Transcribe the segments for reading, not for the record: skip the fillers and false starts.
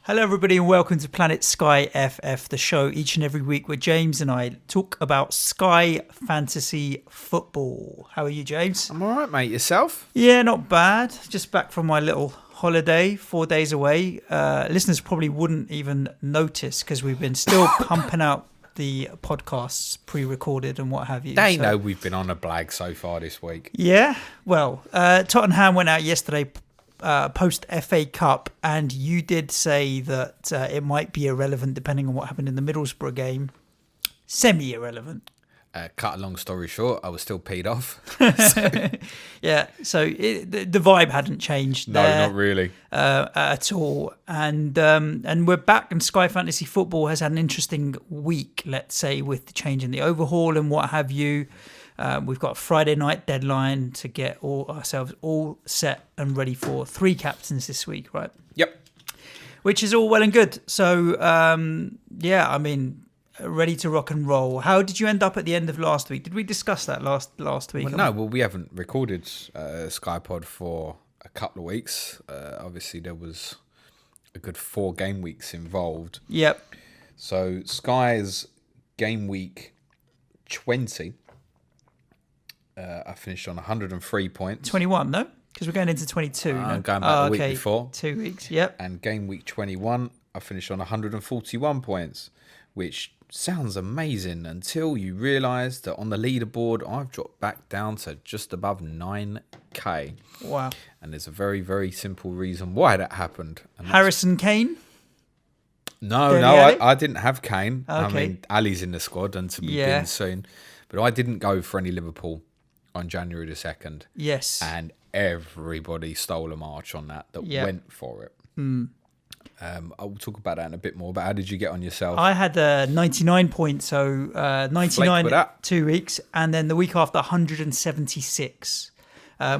Hello, everybody, and welcome to Planet Sky FF, the show each and every week where James and I talk about Sky Fantasy Football. How are you, James? I'm all right, mate. Yourself? Yeah, not bad. Just back from my little holiday, 4 days away. Listeners probably wouldn't even notice because we've been still pumping out the podcasts pre-recorded and what have you. They know we've been on a blag so far this week. Yeah, well, Tottenham went out yesterday post FA Cup, and you did say that it might be irrelevant depending on what happened in the Middlesbrough game. Semi-irrelevant. Cut a long story short, I was still peed off. Yeah, so the vibe hadn't changed there. No, not really. At all. And we're back, and Sky Fantasy Football has had an interesting week, let's say, with the change in the overhaul and what have you. We've got a Friday night deadline to get ourselves all set and ready for 3 captains this week, right? Yep. Which is all well and good. So, ready to rock and roll. How did you end up at the end of last week? Did we discuss that last week? Well, we haven't recorded SkyPod for a couple of weeks. Obviously, there was a good 4 game weeks involved. Yep. So, Sky's game week 20... I finished on 103 points. 21, no? Because we're going into 22. I'm going back the week before. 2 weeks, yep. And game week 21, I finished on 141 points, which sounds amazing until you realise that on the leaderboard, I've dropped back down to just above 9k. Wow. And there's a very, very simple reason why that happened. And Harrison Kane? No, I didn't have Kane. Okay. I mean, Ali's in the squad and to begin soon. But I didn't go for any Liverpool on January the 2nd. Yes. And everybody stole a march on that went for it. I'll talk about that in a bit more, but how did you get on yourself? I had 99 points, so 99 2 weeks, and then the week after 176,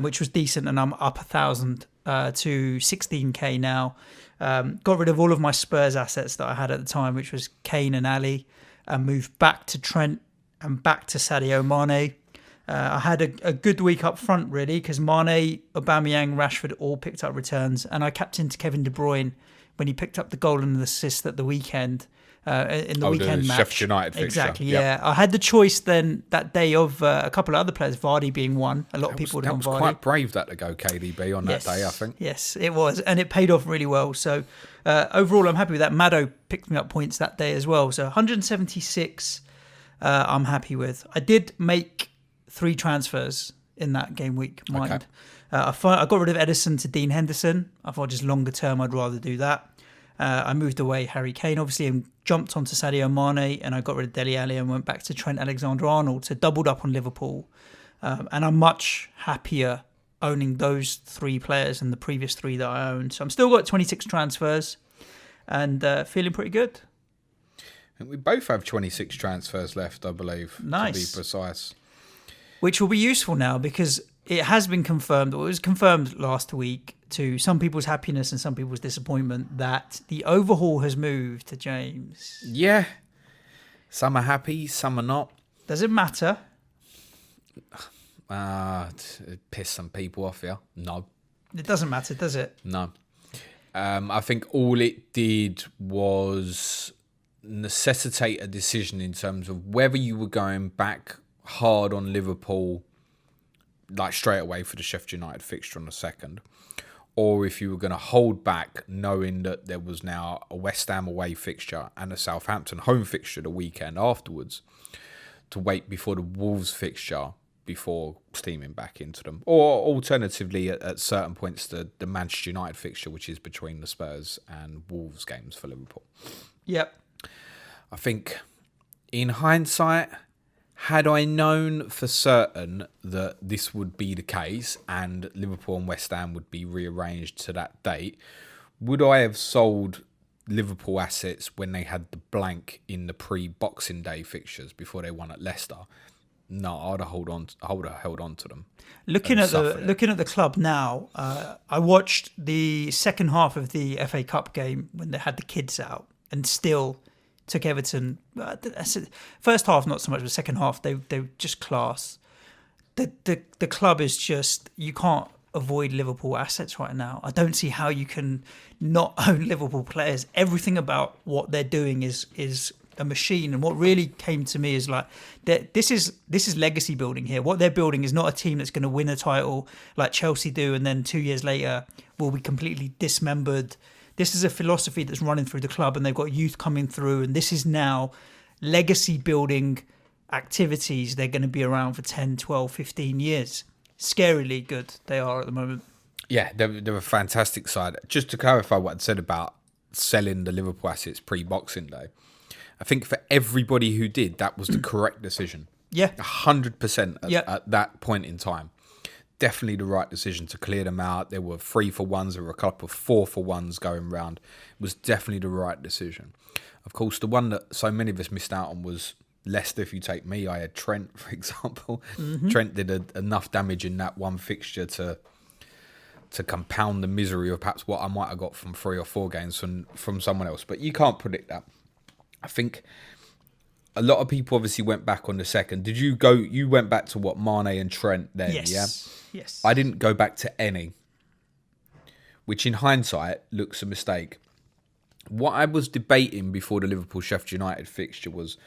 which was decent, and I'm up 1,000 to 16k now. Got rid of all of my Spurs assets that I had at the time, which was Kane and Ali, and moved back to Trent and back to Sadio Mane. I had a good week up front, really, because Mane, Aubameyang, Rashford all picked up returns, and I captained Kevin De Bruyne when he picked up the goal and the assist at the weekend, in the weekend match. Sheffield United fixture. Exactly, yeah. I had the choice then that day of a couple of other players, Vardy being one. A lot of people would have gone Vardy. Quite brave that to go KDB on that day, I think. Yes, it was, and it paid off really well. So overall, I'm happy with that. Maddo picked me up points that day as well. So 176, I'm happy with. I did make 3 transfers in that game week, mind. Okay. I got rid of Edison to Dean Henderson. I thought just longer term, I'd rather do that. I moved away Harry Kane, obviously, and jumped onto Sadio Mane, and I got rid of Dele Alli and went back to Trent Alexander-Arnold, so doubled up on Liverpool. And I'm much happier owning those 3 players than the previous 3 that I owned. So I'm still got 26 transfers and feeling pretty good. And we both have 26 transfers left, I believe, nice. To be precise. Which will be useful now because it has been confirmed, or it was confirmed last week, to some people's happiness and some people's disappointment, that the overhaul has moved to James. Yeah. Some are happy, some are not. Does it matter? Piss some people off, yeah? No. It doesn't matter, does it? No. I think all it did was necessitate a decision in terms of whether you were going back hard on Liverpool, like straight away for the Sheffield United fixture on the 2nd, or if you were going to hold back knowing that there was now a West Ham away fixture and a Southampton home fixture the weekend afterwards, to wait before the Wolves fixture before steaming back into them, or alternatively at certain points the Manchester United fixture, which is between the Spurs and Wolves games for Liverpool. Yep. I think in hindsight, had I known for certain that this would be the case and Liverpool and West Ham would be rearranged to that date, would I have sold Liverpool assets when they had the blank in the pre-Boxing Day fixtures before they won at Leicester? No, I'd have held on to them. Looking at the club now, I watched the second half of the FA Cup game when they had the kids out, and still took Everton. First half, not so much, but second half, they just class. The club is just, you can't avoid Liverpool assets right now. I don't see how you can not own Liverpool players. Everything about what they're doing is a machine. And what really came to me is like this is legacy building here. What they're building is not a team that's going to win a title like Chelsea do, and then 2 years later will be completely dismembered. This is a philosophy that's running through the club, and they've got youth coming through, and this is now legacy building activities. They're going to be around for 10, 12, 15 years. Scarily good they are at the moment. Yeah, they're a fantastic side. Just to clarify what I'd said about selling the Liverpool assets pre-Boxing Day, I think for everybody who did, that was the correct decision. Yeah. 100% at that point in time. Definitely the right decision to clear them out. There were 3-for-1s, there were a couple of 4-for-1s going round. It was definitely the right decision. Of course, the one that so many of us missed out on was Leicester. If you take me, I had Trent, for example. Mm-hmm. Trent did enough damage in that one fixture to compound the misery of perhaps what I might have got from 3 or 4 games from someone else. But you can't predict that. I think a lot of people obviously went back on the second. Did you go? You went back to what, Mane and Trent then, yes. Yeah? Yes. I didn't go back to any, which in hindsight looks a mistake. What I was debating before the Liverpool-Sheffield United fixture was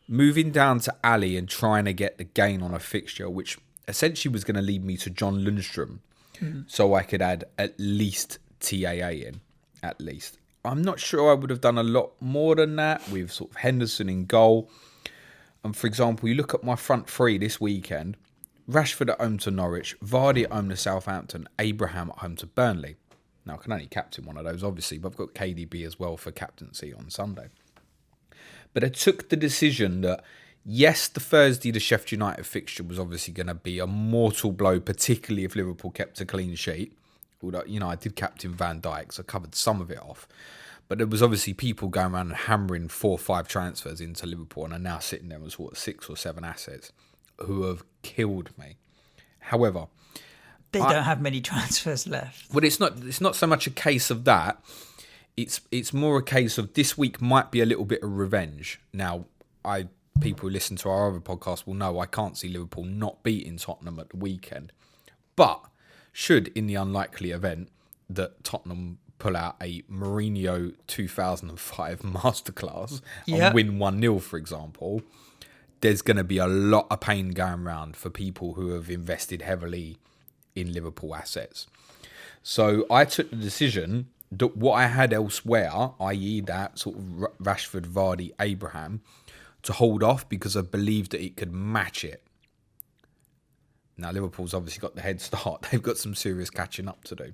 moving down to Ali and trying to get the gain on a fixture, which essentially was going to lead me to John Lundstrom, so I could add at least TAA in, at least. I'm not sure I would have done a lot more than that with sort of Henderson in goal. And for example, you look at my front three this weekend, Rashford at home to Norwich, Vardy at home to Southampton, Abraham at home to Burnley. Now, I can only captain one of those, obviously, but I've got KDB as well for captaincy on Sunday. But I took the decision that, yes, the Sheffield United fixture was obviously going to be a mortal blow, particularly if Liverpool kept a clean sheet. Although, I did captain Van Dijk, so I covered some of it off. But there was obviously people going around and hammering 4 or 5 transfers into Liverpool and are now sitting there with 6 or 7 assets who have killed me. However, they don't have many transfers left. But it's not so much a case of that. It's more a case of this week might be a little bit of revenge. Now, people who listen to our other podcast will know I can't see Liverpool not beating Tottenham at the weekend. But should, in the unlikely event that Tottenham pull out a Mourinho 2005 masterclass and win 1-0, for example, there's going to be a lot of pain going around for people who have invested heavily in Liverpool assets. So I took the decision that what I had elsewhere, i.e. that sort of Rashford, Vardy, Abraham, to hold off because I believed that it could match it. Now, Liverpool's obviously got the head start. They've got some serious catching up to do.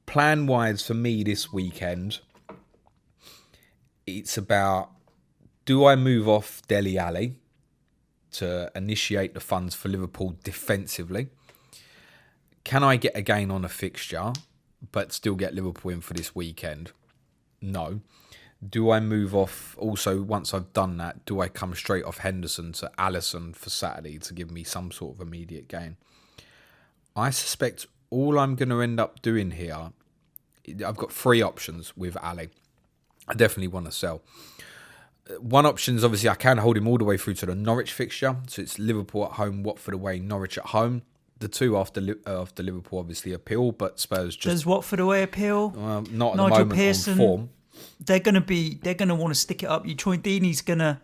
Plan-wise for me this weekend, it's about, do I move off Dele Alli to initiate the funds for Liverpool defensively? Can I get a gain on a fixture, but still get Liverpool in for this weekend? No. Do I move off, also, once I've done that, do I come straight off Henderson to Alisson for Saturday to give me some sort of immediate gain? I suspect all I'm going to end up doing here, I've got 3 options with Ali. I definitely want to sell. One option is obviously I can hold him all the way through to the Norwich fixture. So it's Liverpool at home, Watford away, Norwich at home. The 2 after Liverpool obviously appeal, but Spurs just... Does Watford away appeal? Not at Nigel the moment Pearson, on form. They're going to want to stick it up. Troy Deeney's going to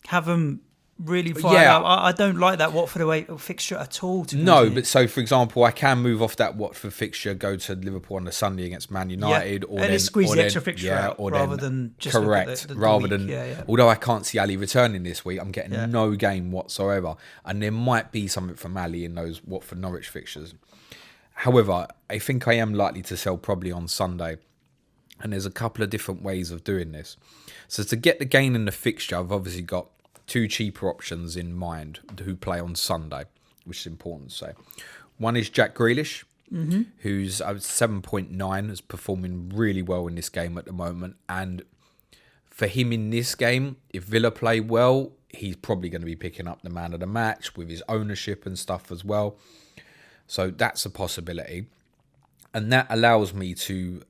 have them really fired up. I don't like that Watford away fixture at all. But so for example, I can move off that Watford fixture, go to Liverpool on the Sunday against Man United, or then squeeze the extra fixture out rather than just correct. Although I can't see Ali returning this week, I'm getting no game whatsoever, and there might be something from Ali in those Watford Norwich fixtures. However, I think I am likely to sell probably on Sunday. And there's a couple of different ways of doing this. So to get the gain in the fixture, I've obviously got 2 cheaper options in mind who play on Sunday, which is important to say. One is Jack Grealish, who's 7.9, is performing really well in this game at the moment. And for him in this game, if Villa play well, he's probably going to be picking up the man of the match with his ownership and stuff as well. So that's a possibility. And that allows me to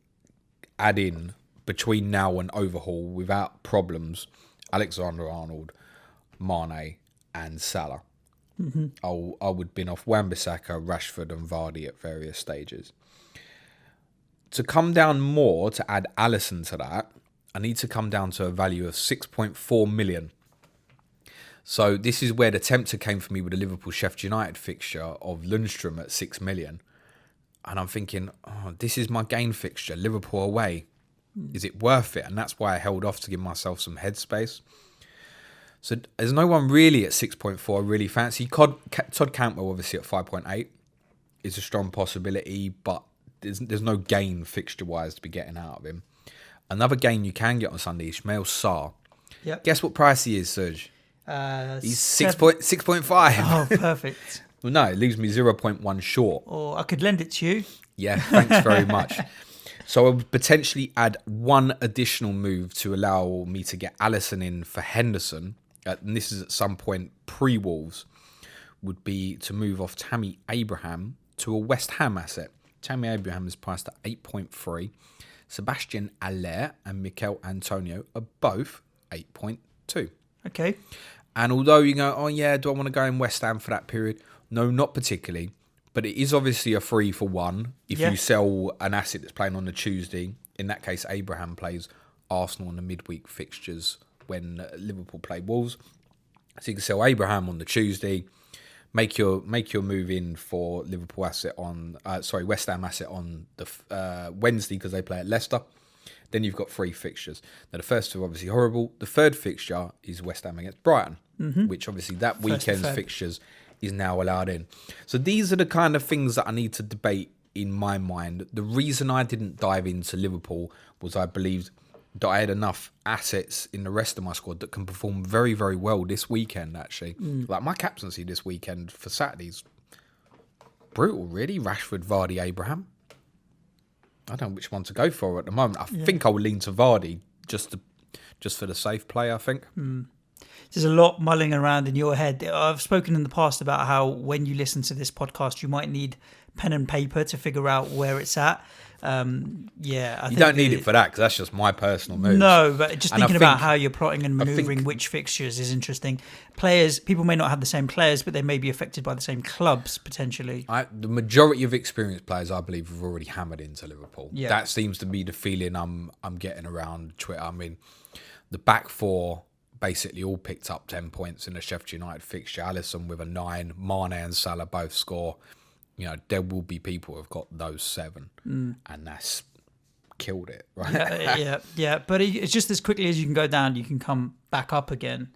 add in between now and Overhaul without problems Alexander-Arnold, Mane and Salah. I would bin off Wan-Bissaka, Rashford and Vardy at various stages. To come down more, to add Alisson to that, I need to come down to a value of 6.4 million. So this is where the tempter came for me with the Liverpool Sheffield United fixture of Lundstrom at 6 million. And I'm thinking, this is my gain fixture, Liverpool away. Is it worth it? And that's why I held off to give myself some headspace. So there's no one really at 6.4 I really fancy. Todd Cantwell, obviously, at 5.8 is a strong possibility, but there's no gain fixture-wise to be getting out of him. Another gain you can get on Sunday, Ismail Sarr. Yep. Guess what price he is, Serge? He's 6.5. Oh, perfect. Well, no, it leaves me 0.1 short. Or I could lend it to you. Yeah, thanks very much. So I would potentially add one additional move to allow me to get Alisson in for Henderson. And this is at some point pre-Wolves, would be to move off Tammy Abraham to a West Ham asset. Tammy Abraham is priced at 8.3. Sebastian Aller and Mikel Antonio are both 8.2. Okay. And although you go, oh yeah, do I want to go in West Ham for that period? No, not particularly. But it is obviously a 3-for-1 if you sell an asset that's playing on the Tuesday. In that case, Abraham plays Arsenal on the midweek fixtures when Liverpool play Wolves. So you can sell Abraham on the Tuesday, make your move in for Liverpool asset on West Ham asset on the Wednesday because they play at Leicester. Then you've got 3 fixtures. Now the first two are obviously horrible. The third fixture is West Ham against Brighton, which obviously that weekend's fixtures is now allowed in. So these are the kind of things that I need to debate in my mind. The reason I didn't dive into Liverpool was I believed that I had enough assets in the rest of my squad that can perform very, very well this weekend, actually. Like my captaincy this weekend for Saturday's brutal, really. Rashford, Vardy, Abraham. I don't know which one to go for at the moment. I think I will lean to Vardy just for the safe play, I think. There's a lot mulling around in your head. I've spoken in the past about how when you listen to this podcast, you might need pen and paper to figure out where it's at. I think don't need it for that because that's just my personal moves. No, but just thinking about how you're plotting and manoeuvring which fixtures is interesting. People may not have the same players, but they may be affected by the same clubs potentially. The majority of experienced players, I believe, have already hammered into Liverpool. Yeah. That seems to be the feeling I'm getting around Twitter. I mean, the back four basically all picked up 10 points in the Sheffield United fixture. Alisson with a 9, Mane and Salah both score. You know, there will be people who have got those 7, and that's killed it, right? Yeah. But it's just as quickly as you can go down, you can come back up again.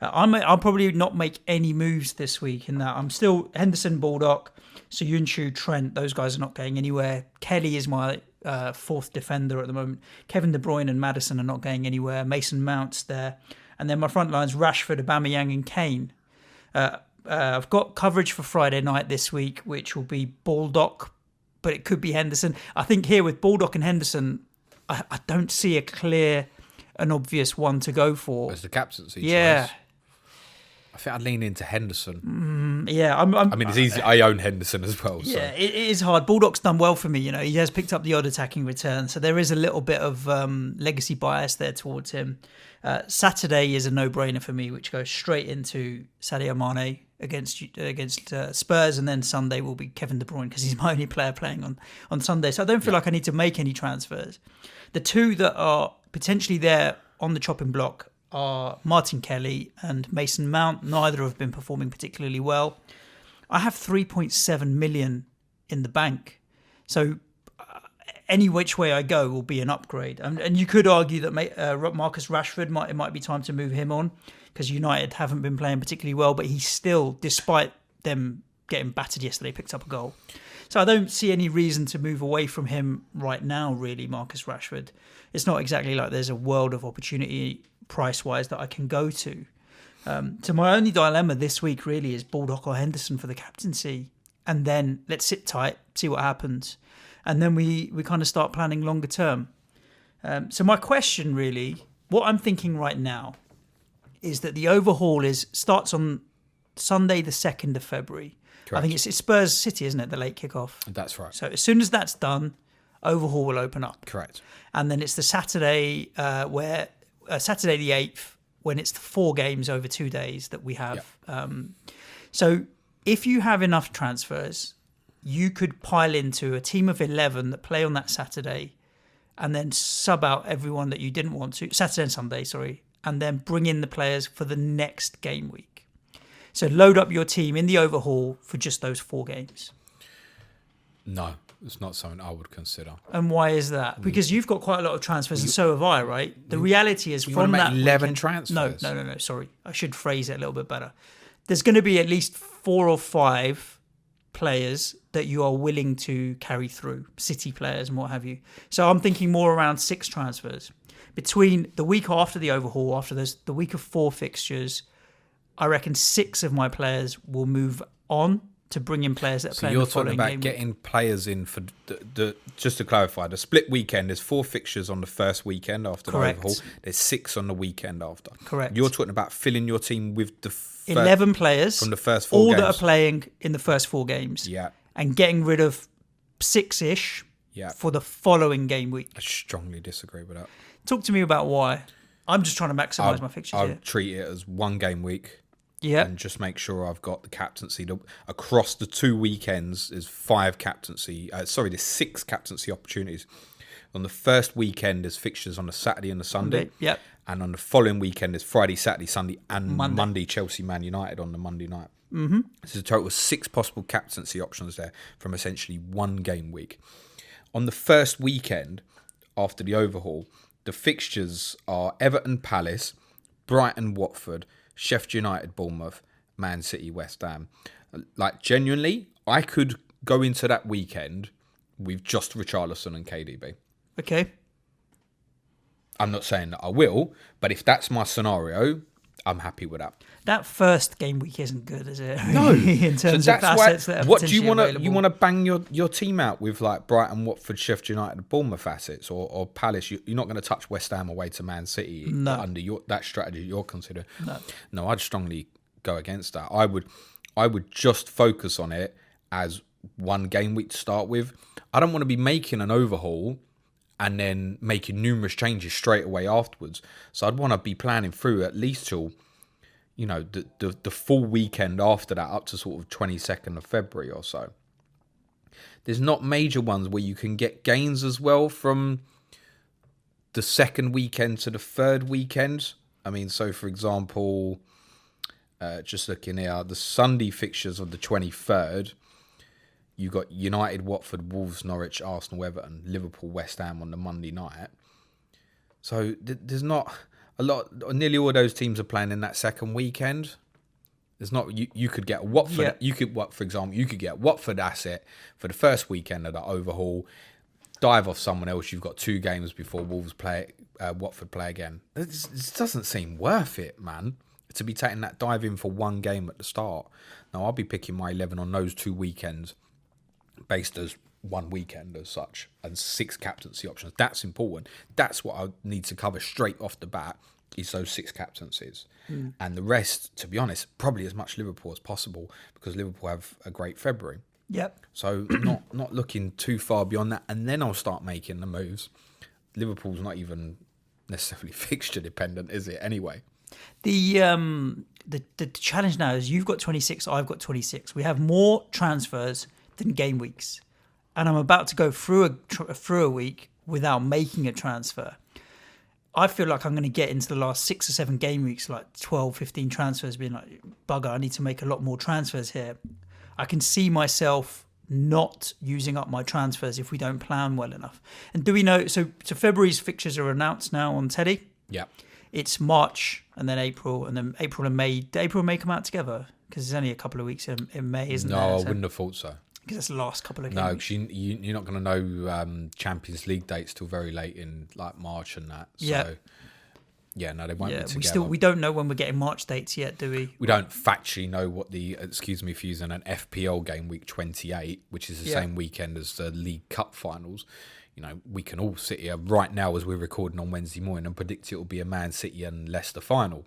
I'll probably not make any moves this week in that. I'm still Henderson, Baldock, Soyuncu, Trent. Those guys are not going anywhere. Kelly is my 4th defender at the moment. Kevin De Bruyne and Maddison are not going anywhere. Mason Mount's there. And then my front line's Rashford, Aubameyang and Kane. I've got coverage for Friday night this week, which will be Baldock, but it could be Henderson. I think here with Baldock and Henderson, I don't see a clear and obvious one to go for. As the captaincy choice. I think I'd lean into Henderson. I mean, it's easy. I own Henderson as well. So. Yeah, it is hard. Baldock's done well for me. You know, he has picked up the odd attacking return, so there is a little bit of legacy bias there towards him. Saturday is a no-brainer for me, which goes straight into Sadio Mane against Spurs, and then Sunday will be Kevin De Bruyne because he's my only player playing on Sunday. So I don't feel like I need to make any transfers. The two that are potentially there on the chopping block are Martin Kelly and Mason Mount. Neither have been performing particularly well. I have 3.7 million in the bank. So any which way I go will be an upgrade. And you could argue that Marcus Rashford, it might be time to move him on because United haven't been playing particularly well, but he's still, despite them getting battered yesterday, picked up a goal. So I don't see any reason to move away from him right now, really, Marcus Rashford. It's not exactly like there's a world of opportunity price-wise that I can go to. So my only dilemma this week really is Baldock or Henderson for the captaincy. And then let's sit tight, see what happens. And then we kind of start planning longer term. So my question really, what I'm thinking right now is that the overhaul starts on Sunday the 2nd of February. Correct. I think it's Spurs City, isn't it, the late kickoff? That's right. So as soon as that's done, overhaul will open up. Correct. And then it's the Saturday Saturday the 8th, when it's the 4 games over 2 days that we have. Yep. So if you have enough transfers, you could pile into a team of 11 that play on that Saturday and then sub out everyone that you didn't want to, Saturday and Sunday, sorry, and then bring in the players for the next game week. So load up your team in the overhaul for just those 4 games. No, it's not something I would consider. And why is that? Because you've got quite a lot of transfers, and so have I, right? The reality is from that 11 weekend, transfers. No. Sorry, I should phrase it a little bit better. There's going to be at least 4 or 5 players that you are willing to carry through, City players and what have you. So I'm thinking more around 6 transfers. Between the week after the overhaul, after the week of 4 fixtures, I reckon 6 of my players will move on to bring in players that are playing the following game. So you're talking about getting players in for the just to clarify, the split weekend, there's 4 fixtures on the first weekend after Correct. the overhaul. There's 6 on the weekend after. Correct. You're talking about filling your team with the 11 players from the first 4 all games. that are playing in the first 4 games. Yeah. And getting rid of 6-ish Yeah. for the following game week. I strongly disagree with that. Talk to me about why. I'm just trying to maximise my fixtures I'll here. treat it as 1 game week. Yeah. And just make sure I've got the captaincy. Across the 2 weekends, there's 5 captaincy. There's 6 captaincy opportunities. On the first weekend, there's fixtures on the Saturday and the Sunday. Yep. And on the following weekend, there's Friday, Saturday, Sunday, and Monday. Monday Chelsea, Man United on the Monday night. Mm-hmm. There's a total of 6 possible captaincy options there from essentially 1 game week. On the first weekend, after the overhaul, the fixtures are Everton Palace, Brighton Watford, Sheffield United, Bournemouth, Man City, West Ham. Like, genuinely, I could go into that weekend with just Richarlison and KDB. Okay. I'm not saying that I will, but if that's my scenario, I'm happy with that. That first game week isn't good, is it? No. In terms of assets that are what do you potentially want to available. you want to bang your team out with, like Brighton, Watford, Sheffield United, Bournemouth assets, or Palace? You're not going to touch West Ham away to Man City under that strategy you're considering. No, I'd strongly go against that. I would just focus on it as 1 game week to start with. I don't want to be making an overhaul and then making numerous changes straight away afterwards. So I'd want to be planning through at least till, the full weekend after that, up to sort of 22nd of February or so. There's not major ones where you can get gains as well from the second weekend to the third weekend. I mean, so for example, just looking here, the Sunday fixtures of the 23rd, you got United, Watford, Wolves, Norwich, Arsenal, Everton, Liverpool, West Ham on the Monday night. So there's not a lot. Nearly all those teams are playing in that second weekend. There's not. You could get Watford. Yeah. You could, for example, you could get Watford asset for the first weekend of the overhaul. Dive off someone else. You've got 2 games before Wolves play. Watford play again. This doesn't seem worth it, man. To be taking that dive in for 1 game at the start. Now I'll be picking my 11 on those 2 weekends, based as 1 weekend as such, and 6 captaincy options. That's important. That's what I need to cover straight off the bat, is those 6 captaincies. And the rest, to be honest, probably as much Liverpool as possible, because Liverpool have a great February. Yep. So not looking too far beyond that, and then I'll start making the moves. Liverpool's not even necessarily fixture dependent, is it, anyway? The challenge now is you've got 26, I've got 26. We have more transfers than game weeks, and I'm about to go through a week without making a transfer. I feel like I'm going to get into the last 6 or 7 game weeks, like 12, 15 transfers, being like, bugger, I need to make a lot more transfers here. I can see myself not using up my transfers if we don't plan well enough. And do we know, so February's fixtures are announced now on Teddy. Yeah. It's March and then April and May. Did April and May come out together? Because there's only a couple of weeks in May, isn't there? No, I wouldn't have thought so. Because that's the last couple of games. No, because you're not going to know Champions League dates till very late in like March and that. So, yeah, no, they won't be together. We don't know when we're getting March dates yet, do we? We don't factually know what the, excuse me for using an FPL game week 28, which is the same weekend as the League Cup finals. We can all sit here right now as we're recording on Wednesday morning and predict it will be a Man City and Leicester final.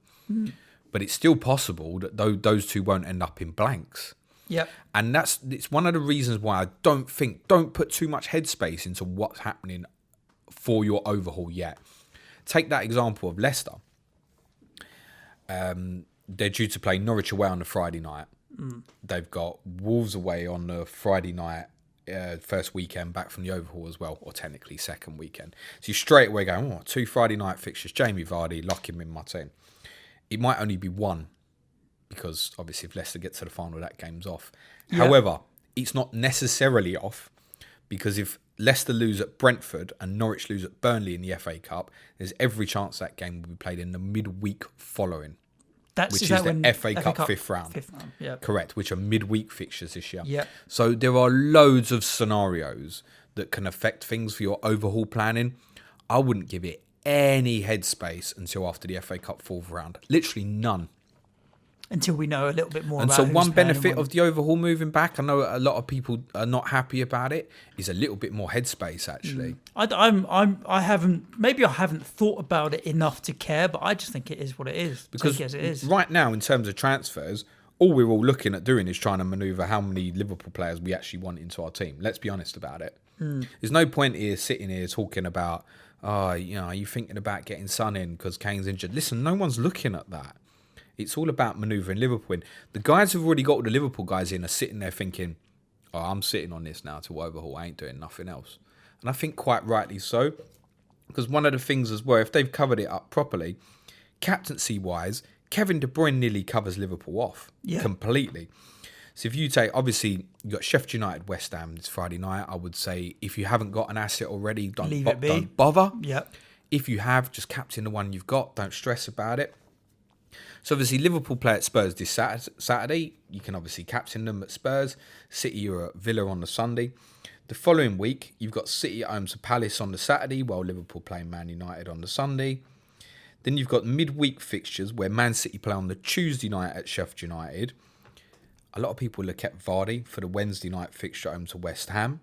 But it's still possible that those 2 won't end up in blanks. Yep. And it's one of the reasons why I don't put too much headspace into what's happening for your overhaul yet. Take that example of Leicester. They're due to play Norwich away on the Friday night. They've got Wolves away on the Friday night, first weekend back from the Overhaul as well, or technically second weekend. So you straight away go, 2 Friday night fixtures, Jamie Vardy, lock him in my team. It might only be one, because obviously if Leicester get to the final, that game's off. Yeah. However, it's not necessarily off, because if Leicester lose at Brentford and Norwich lose at Burnley in the FA Cup, there's every chance that game will be played in the midweek following, which is the FA Cup fifth round. Yep. Correct, which are midweek fixtures this year. Yep. So there are loads of scenarios that can affect things for your overhaul planning. I wouldn't give it any headspace until after the FA Cup fourth round. Literally none. Until we know a little bit more and about so who's one playing benefit of the overhaul moving back, I know a lot of people are not happy about it, is a little bit more headspace actually. I haven't thought about it enough to care, but I just think it is what it is. Because take it as it is. Right now, in terms of transfers, all we're all looking at doing is trying to manoeuvre how many Liverpool players we actually want into our team. Let's be honest about it. There's no point sitting here talking about, are you thinking about getting Son in because Kane's injured? Listen, no one's looking at that. It's all about manoeuvring Liverpool in. The guys who've already got all the Liverpool guys in are sitting there thinking, I'm sitting on this now to overhaul. I ain't doing nothing else. And I think quite rightly so. Because one of the things as well, if they've covered it up properly, captaincy-wise, Kevin De Bruyne nearly covers Liverpool off completely. So if you take, obviously, you've got Sheffield United, West Ham this Friday night. I would say if you haven't got an asset already, don't bother. Yep. If you have, just captain the one you've got. Don't stress about it. So obviously Liverpool play at Spurs this Saturday. You can obviously captain them at Spurs. City are at Villa on the Sunday. The following week, you've got City at home to Palace on the Saturday, while Liverpool play Man United on the Sunday. Then you've got midweek fixtures where Man City play on the Tuesday night at Sheffield United. A lot of people look at Vardy for the Wednesday night fixture at home to West Ham,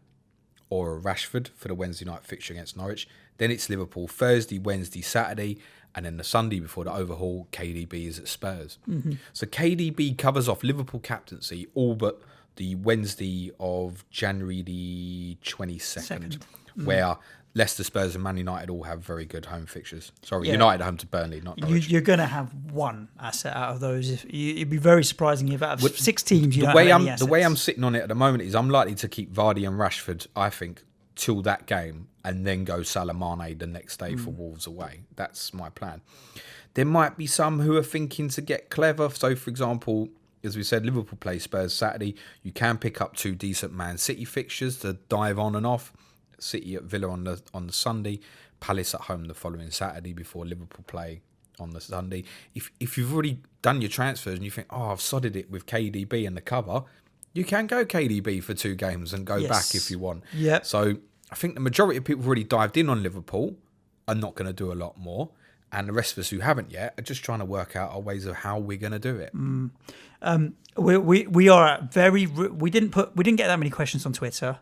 or Rashford for the Wednesday night fixture against Norwich. Then it's Liverpool Thursday, Wednesday, Saturday, and then the Sunday before the overhaul, KDB is at Spurs. Mm-hmm. So KDB covers off Liverpool captaincy, all but the Wednesday of January the 22nd, where Leicester, Spurs and Man United all have very good home fixtures. Sorry, United home to Burnley, not Norwich. You're going to have one asset out of those. It'd be very surprising if out of 6 teams you don't have any assets. The way I'm sitting on it at the moment is I'm likely to keep Vardy and Rashford, I think, till that game, and then go Salah Mane the next day for Wolves away. That's my plan. There might be some who are thinking to get clever. So, for example, as we said, Liverpool play Spurs Saturday. You can pick up 2 decent Man City fixtures to dive on and off. City at Villa on the Sunday, Palace at home the following Saturday before Liverpool play on the Sunday. If you've already done your transfers and you think, I've sodded it with KDB and the cover, you can go KDB for 2 games and go back if you want. Yep. So I think the majority of people who've already dived in on Liverpool are not going to do a lot more. And the rest of us who haven't yet are just trying to work out our ways of how we're going to do it. We didn't get that many questions on Twitter,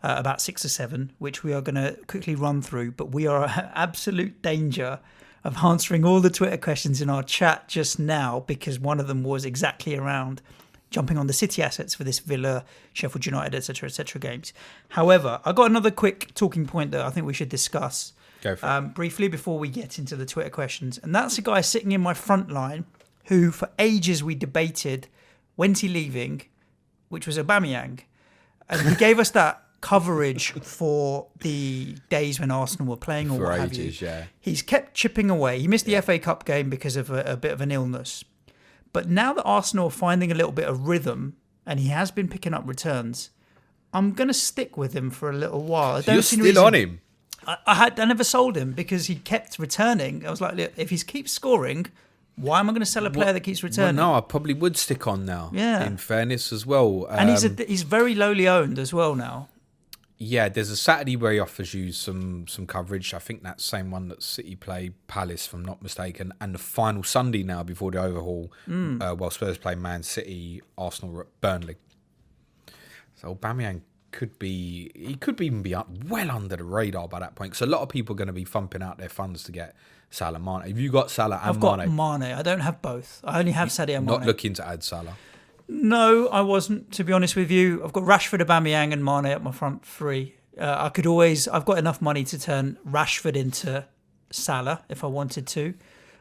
about 6 or 7, which we are going to quickly run through. But we are at absolute danger of answering all the Twitter questions in our chat just now, because one of them was exactly around jumping on the City assets for this Villa, Sheffield United, etc., games. However, I got another quick talking point that I think we should discuss briefly before we get into the Twitter questions. And that's a guy sitting in my front line who, for ages, we debated, when's he leaving, which was Aubameyang. And he gave us that coverage for the days when Arsenal were playing or what have you. Yeah. He's kept chipping away. He missed the FA Cup game because of a bit of an illness. But now that Arsenal are finding a little bit of rhythm, and he has been picking up returns, I'm going to stick with him for a little while. You're still on him? I never sold him because he kept returning. I was like, look, if he keeps scoring, why am I going to sell a player that keeps returning? Well, no, I probably would stick on now, in fairness as well. And he's very lowly owned as well now. Yeah, there's a Saturday where he offers you some coverage. I think that's the same one that City play Palace, if I'm not mistaken. And the final Sunday now before the overhaul, while Spurs play Man City, Arsenal are at Burnley. So Aubameyang could even be up well under the radar by that point. So a lot of people are going to be thumping out their funds to get Salah Mane. Have you got Salah and Mane? I've got Mane. I don't have both. I only have Sadio Mane. Not looking to add Salah? No, I wasn't, to be honest with you. I've got Rashford, Aubameyang and Mane at my front 3. I've got enough money to turn Rashford into Salah if I wanted to.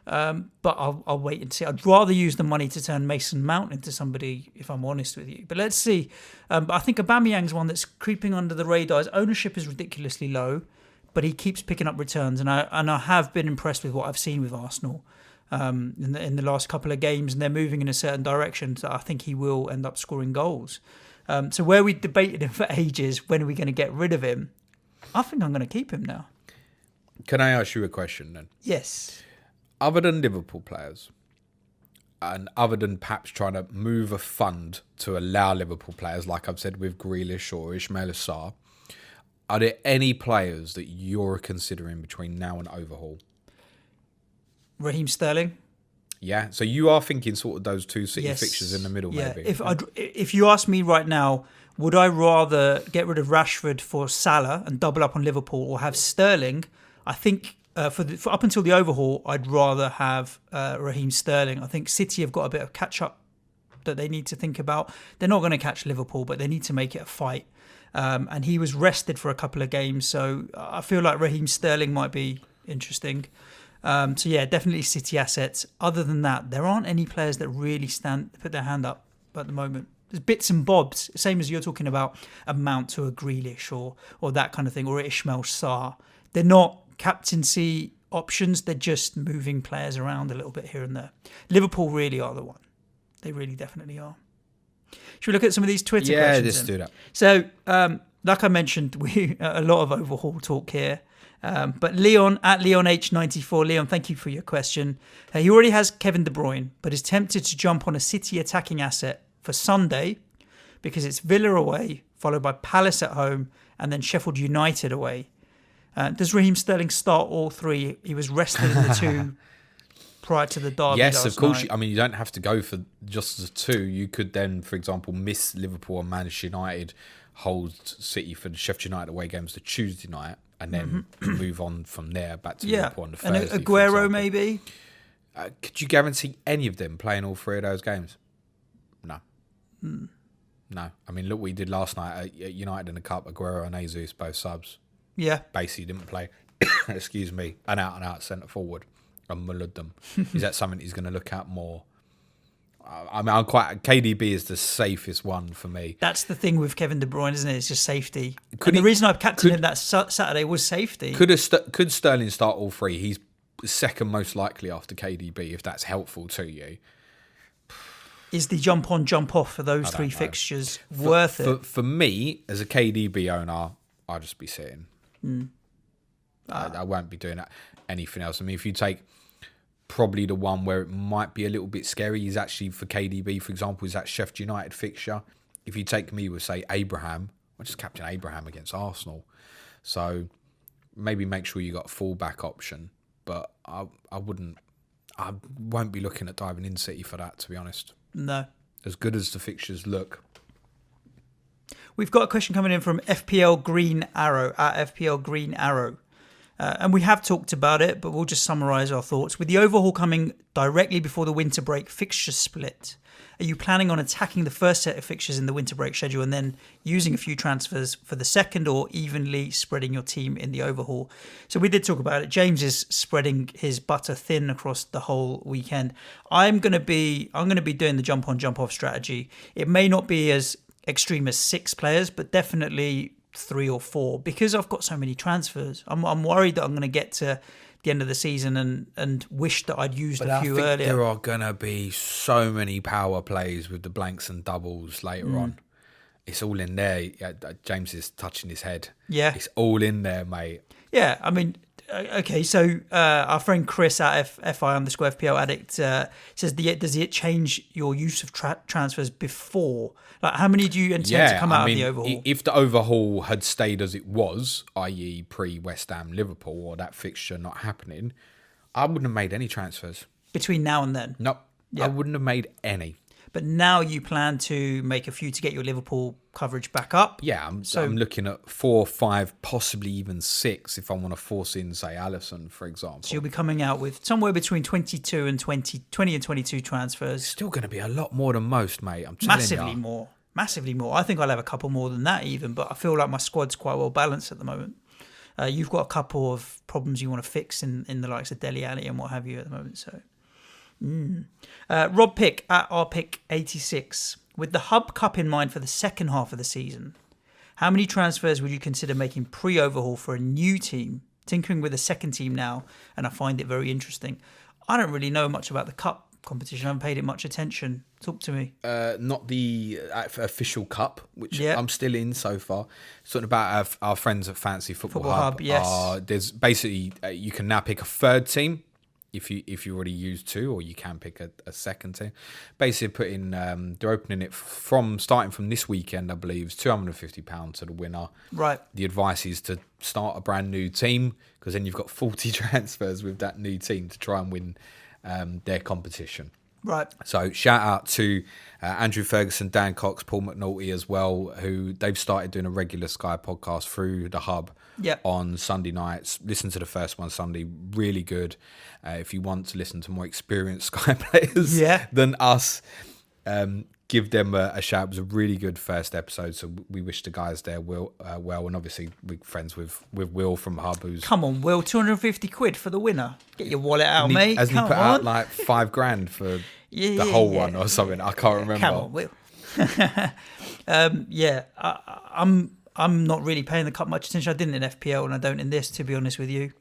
But I'll wait and see. I'd rather use the money to turn Mason Mount into somebody, if I'm honest with you. But let's see. But I think Aubameyang's one that's creeping under the radar. His ownership is ridiculously low, but he keeps picking up returns. And I have been impressed with what I've seen with Arsenal in the last couple of games. And they're moving in a certain direction. So I think he will end up scoring goals. So where we debated him for ages, when are we going to get rid of him? I think I'm going to keep him now. Can I ask you a question then? Yes. Other than Liverpool players, and other than perhaps trying to move a fund to allow Liverpool players, like I've said with Grealish or Ismail Assar, are there any players that you're considering between now and Overhaul? Raheem Sterling. Yeah, so you are thinking sort of those two City fixtures in the middle, maybe. If you ask me right now, would I rather get rid of Rashford for Salah and double up on Liverpool, or have Sterling? I think for up until the Overhaul, I'd rather have Raheem Sterling. I think City have got a bit of catch up that they need to think about. They're not going to catch Liverpool, but they need to make it a fight. And he was rested for a couple of games, so I feel like Raheem Sterling might be interesting. So yeah, definitely City assets. Other than that, there aren't any players that really put their hand up at the moment. There's bits and bobs, same as you're talking about a Mount to a Grealish or that kind of thing, or Ismail Sarr. They're not captaincy options. They're just moving players around a little bit here and there. Liverpool really are the one. They really definitely are. Should we look at some of these Twitter questions? Yeah, let's do that. So, like I mentioned, we a lot of Overhaul talk here. But Leon, at LeonH94, Leon, thank you for your question. He already has Kevin De Bruyne, but is tempted to jump on a City attacking asset for Sunday because it's Villa away, followed by Palace at home, and then Sheffield United away. Does Raheem Sterling start all three? He was rested in the two prior to the derby. Yes, of course. You don't have to go for just the two. You could then, for example, miss Liverpool and Manchester United, hold City for the Sheffield United away games the Tuesday night, and then move on from there back to Liverpool on the Thursday. And Aguero maybe? Could you guarantee any of them playing all three of those games? No. No. I mean, look what we did last night at United in the Cup. Aguero and Jesus, both subs. Yeah. Basically didn't play, excuse me, an out-and-out centre-forward and mullered them. Is that something he's going to look at more? KDB is the safest one for me. That's the thing with Kevin De Bruyne, isn't it? It's just safety. The reason I captained him that Saturday was safety. Could Sterling start all three? He's second most likely after KDB, if that's helpful to you. Is the jump on, jump off for those three fixtures worth it? For me, as a KDB owner, I'll just be sitting. I won't be doing anything else. I mean, if you take probably the one where it might be a little bit scary is actually for KDB, for example, is that Sheffield United fixture. If you take me with, say, Abraham, I just captain Abraham against Arsenal. So maybe make sure you got a fallback option. But I won't be looking at diving in City for that, to be honest. No. As good as the fixtures look. We've got a question coming in from FPL Green Arrow, at FPL Green Arrow. And we have talked about it, but we'll just summarise our thoughts. With the Overhaul coming directly before the winter break fixture split, are you planning on attacking the first set of fixtures in the winter break schedule and then using a few transfers for the second, or evenly spreading your team in the Overhaul? So we did talk about it. James is spreading his butter thin across the whole weekend. I'm going to be doing the jump on, jump off strategy. It may not be as extreme as 6 players, but definitely 3 or 4, because I've got so many transfers. I'm worried that I'm going to get to the end of the season and wish that I'd used a few earlier. There are going to be so many power plays with the blanks and doubles later on. It's all in there. James is touching his head. Yeah. It's all in there, mate. Yeah, I mean, okay, so our friend Chris at FI_FPL Addict says, does it change your use of transfers before? Like, how many do you intend to come out of the Overhaul? If the Overhaul had stayed as it was, i.e. pre-West Ham Liverpool, or that fixture not happening, I wouldn't have made any transfers. Between now and then? Nope. Yep. I wouldn't have made any. But now you plan to make a few to get your Liverpool coverage back up? Yeah, I'm looking at 4, 5, possibly even 6 if I want to force in, say, Alisson, for example. So you'll be coming out with somewhere between 20 and 22 transfers. Still going to be a lot more than most, mate. I'm telling you. Massively more. I think I'll have a couple more than that even, but I feel like my squad's quite well balanced at the moment. You've got a couple of problems you want to fix in the likes of Dele Alli and what have you at the moment. So, Rob Pick at rpick86. With the Hub Cup in mind for the second half of the season, how many transfers would you consider making pre-overhaul for a new team? Tinkering with a second team now, and I find it very interesting. I don't really know much about the Cup competition. I haven't paid it much attention. Talk to me. Not the official cup, which I'm still in so far. Something about our friends at Fancy Football Hub. Yes. There's basically you can now pick a third team if you already used two, or you can pick a second team. Basically, they're opening it starting from this weekend, I believe, it's £250 to the winner. Right. The advice is to start a brand new team, because then you've got 40 transfers with that new team to try and win their competition. Right. So shout out to Andrew Ferguson, Dan Cox, Paul McNulty as well, who they've started doing a regular Sky podcast through the Hub on Sunday nights. Listen to the first one Sunday, really good. If you want to listen to more experienced Sky players than us, give them a shout. It was a really good first episode, so we wish the guys there well, and obviously we're friends with Will from Hub. Come on, Will, £250 for the winner. Get your wallet out, mate. Hasn't he put out like $5,000 for the whole one or something? I can't remember. Come on, Will. I'm not really paying the Cup much attention. I didn't in FPL, and I don't in this, to be honest with you.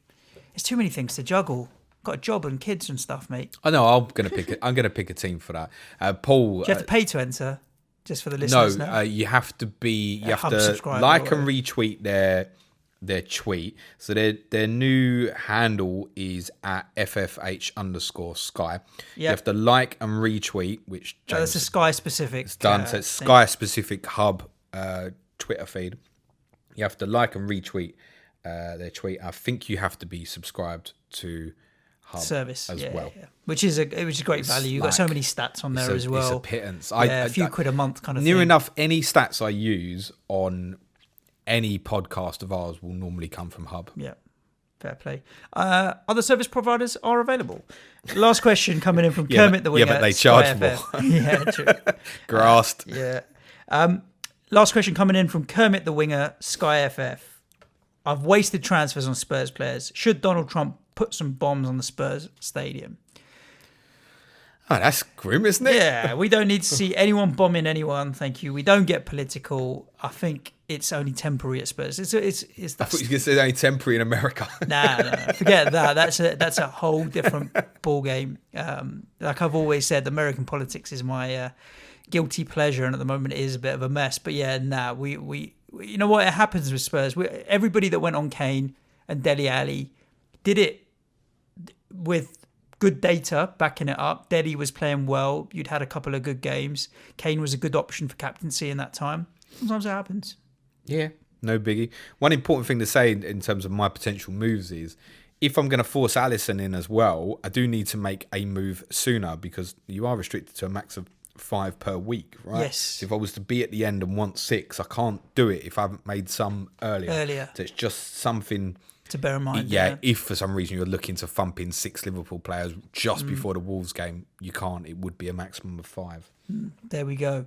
There's too many things to juggle. Got a job and kids and stuff, mate. I know. I'm gonna pick a team for that. Paul, do you have to pay to enter? Just for the listeners. No, you have to be. You have to like and retweet their tweet. So their new handle is at ffh_Sky. You have to like and retweet, which that's a Sky specific. It's done. So it's Sky specific Hub Twitter feed. You have to like and retweet their tweet. I think you have to be subscribed to Hub service as well. Yeah. Which is great value. You've got so many stats on there as well. It's a pittance. A few quid a month kind of near thing. enough any stats I use on any podcast of ours will normally come from Hub. Yeah. Fair play. Other service providers are available. Last question coming in from Kermit the Winger. Yeah, but they charge more. Yeah, true. Grassed. Last question coming in from Kermit the Winger, Sky FF. I've wasted transfers on Spurs players. Should Donald Trump put some bombs on the Spurs stadium? Oh, that's grim, isn't it? Yeah, we don't need to see anyone bombing anyone. Thank you. We don't get political. I think it's only temporary at Spurs. I thought you were going to say only temporary in America. Nah, forget that. That's a whole different ball game. Like I've always said, American politics is my guilty pleasure, and at the moment it is a bit of a mess. But yeah, we you know what? It happens with Spurs. Everybody that went on Kane and Dele Alli did it with good data backing it up. Dele was playing well. You'd had a couple of good games. Kane was a good option for captaincy in that time. Sometimes it happens. Yeah, no biggie. One important thing to say in terms of my potential moves is, if I'm going to force Alisson in as well, I do need to make a move sooner, because you are restricted to a max of 5 per week, right? Yes. So if I was to be at the end and want 6, I can't do it if I haven't made some earlier. So it's just something to bear in mind. Yeah, if for some reason you're looking to thump in 6 Liverpool players just before the Wolves game, you can't. It would be a maximum of 5. There we go.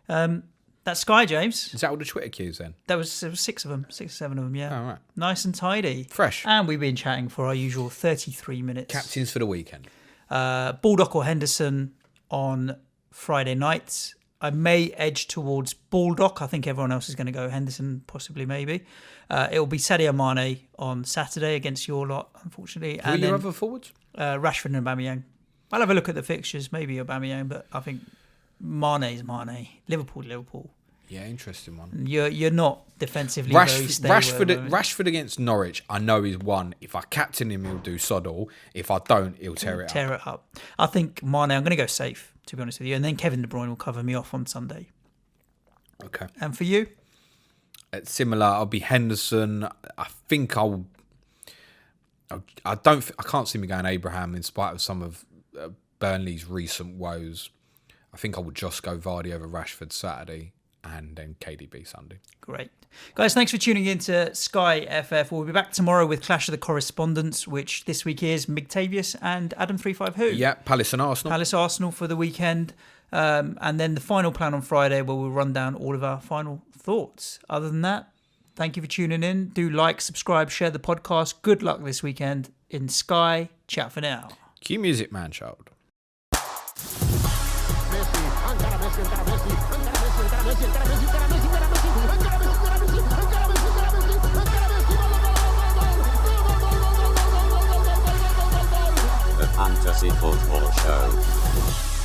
That's Sky, James. Is that all the Twitter queues then? There was 6 of them, 6 or 7 of them, yeah. Oh, right. Nice and tidy. Fresh. And we've been chatting for our usual 33 minutes. Captains for the weekend. Baldock or Henderson on Friday nights. I may edge towards Baldock. I think everyone else is going to go Henderson, possibly, maybe. It will be Sadio Mane on Saturday against your lot, unfortunately. Who are your other forwards? Rashford and Aubameyang. I'll have a look at the fixtures, maybe Aubameyang, but I think Mane's Mane. Liverpool. Yeah, interesting one. You're not defensively very stable. Rashford against Norwich, I know he's one. If I captain him, he'll do sod all. If I don't, he'll tear it up. I think Mane, I'm going to go safe, to be honest with you. And then Kevin De Bruyne will cover me off on Sunday. Okay. And for you? It's similar. I'll be Henderson. I think I can't see me going Abraham in spite of some of Burnley's recent woes. I think I would just go Vardy over Rashford Saturday, and then KDB Sunday. Great. Guys, thanks for tuning in to Sky FF. We'll be back tomorrow with Clash of the Correspondents, which this week is Migtavius and Adam35 Who. Yeah, Palace and Arsenal. Palace Arsenal for the weekend. And then the final plan on Friday, where we'll run down all of our final thoughts. Other than that, Thank you for tuning in. Do like, subscribe, share the podcast. Good luck this weekend in Sky. Chat for now. Cue music, man child. The Fantasy Football Show.